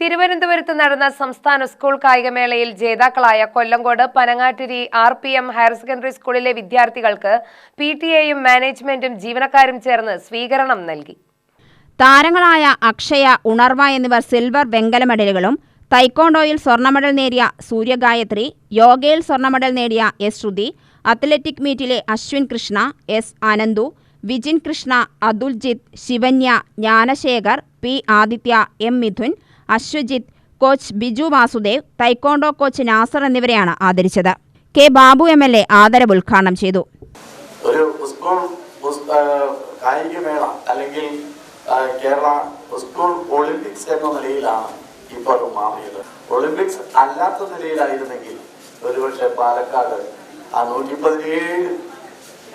തിരുവനന്തപുരത്ത് നടന്ന സംസ്ഥാന സ്കൂൾ കായികമേളയിൽ ജേതാക്കളായ Kollengode Panangattiri RPM higher secondary സ്കൂളിലെ വിദ്യാർത്ഥികൾക്ക് PTA-യും മാനേജ്മെന്റും ജീവനക്കാരും ചേർന്ന് സ്വീകരണം നൽകി. താരങ്ങളായ അക്ഷയ, ഉണർവ എന്നിവർ സിൽവർ, വെങ്കല മെഡലുകളും, തൈക്കോണ്ടോയിൽ സ്വർണ്ണ മെഡൽ നേടിയ സൂര്യഗായത്രി, യോഗയിൽ സ്വർണ്ണ മെഡൽ നേടിയ S. ശ്രുതി, അത്ലറ്റിക് മീറ്റിലെ Ashwin Krishna, S. Anandu, Vijin Krishna, Athuljith, Shivanya, Jnanasekhar, P. Aditya, M. Mithun, Ashwajith, coach Biju Vasudev, taekwondo coach Nasar എന്നിവരെയാണ് ആദരിച്ചത്. K. ബാബു MLA ആദരവ് ഉദ്ഘാടനം ചെയ്തു. ഒരു സ്കൂൾ കായികമേള അല്ലെങ്കിൽ കേരള സ്കൂൾ ഒളിമ്പിക്സ് എന്ന നിലയിലാണ് ഇപ്പോൾ മാറിയത്. ഒളിമ്പിക്സ് അല്ലാത്ത നിലയിലായിരുന്നെങ്കിൽ ഒരുപക്ഷെ പാലക്കാട് 117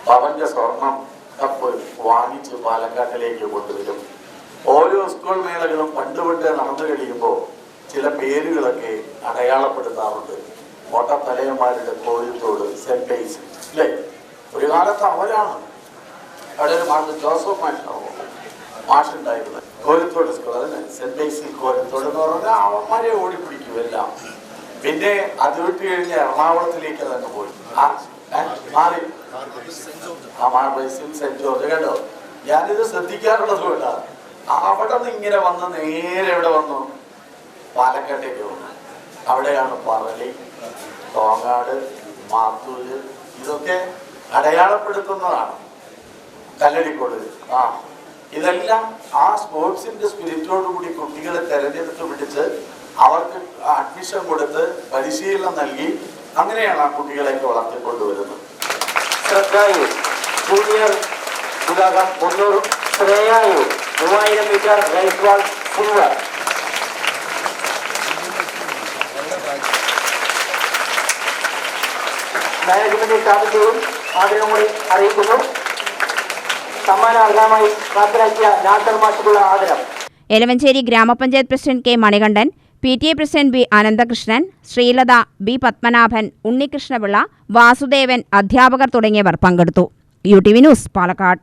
പവന്റെ സ്വർണം കപ്പ് വാങ്ങിച്ച് പാലക്കാട്ടിലേക്ക് കൊണ്ടുവരും. ഓരോ സ്കൂൾ മേളകളും പണ്ട് നടന്നു കഴിയുമ്പോൾ ചില പേരുകളൊക്കെ അടയാളപ്പെടുത്താറുണ്ട്. ഓട്ടത്തലയന്മാരുടെ കോഴിത്തോട്, സെന്റ് ബേസ് അല്ലേ? ഒരു കാലത്ത് അവരാണ് അവിടെ ഒരു മാഷ് ജോസഫ് മാഷുണ്ടായിരുന്നത്. കോഴിത്തോട് സ്കൂൾ, അതന്നെ സെന്റ് ബേസിൽ കോഴിത്തോട് എന്ന് പറഞ്ഞാൽ അവന്മാരെ ഓടിപ്പിടിക്കും എല്ലാം. പിന്നെ അത് വിട്ട് കഴിഞ്ഞ് എറണാകുളത്തിലേക്ക് തന്നെ പോയി മാറി സെന്റ് ജോർജ്. കേട്ടോ, ഞാനിത് ശ്രദ്ധിക്കാറുള്ളത് കേട്ടാ. അവിടെ നിന്ന് ഇങ്ങനെ വന്ന് നേരെ എവിടെ വന്നു? പാലക്കാട്ടേക്ക് വന്നു. അവിടെയാണ് പറളി, തോങ്ങാട്, മാത്തൂര്, ഇതൊക്കെ അടയാളപ്പെടുത്തുന്നതാണ്. കല്ലടിക്കോട്, ഇതെല്ലാം ആ സ്പോർട്സിന്റെ സ്പിരിറ്റോടുകൂടി കുട്ടികളെ തെരഞ്ഞെടുത്ത് പിടിച്ച് അവർക്ക് അഡ്മിഷൻ കൊടുത്ത് പരിശീലനം നൽകി അങ്ങനെയാണ് ആ കുട്ടികളെയൊക്കെ വളർത്തിക്കൊണ്ടുവരുന്നത്. ജൂനിയർ വിഭാഗം 300 ശ്രേയായു 3000 മീറ്റർ റൈസ് വാൾ സിൽവർ. മാനേജ്മെന്റ് സ്റ്റാഫിന്റെയും ആദരവും കൂടി അറിയിക്കുന്നു. സമ്മാന അർഹമായി പ്രാപ്തരാക്കിയ നാസർ മാഷിക്കുള്ള ആദരം. എലവഞ്ചേരി ഗ്രാമപഞ്ചായത്ത് president K. Manikandan, PTA president B. Ananthakrishnan, Sreelatha, B. Padmanabhan, Unnikrishna Pillai, Vasudevan, അധ്യാപകർ തുടങ്ങിയവർ പങ്കെടുത്തു. UTV news, Palakkad.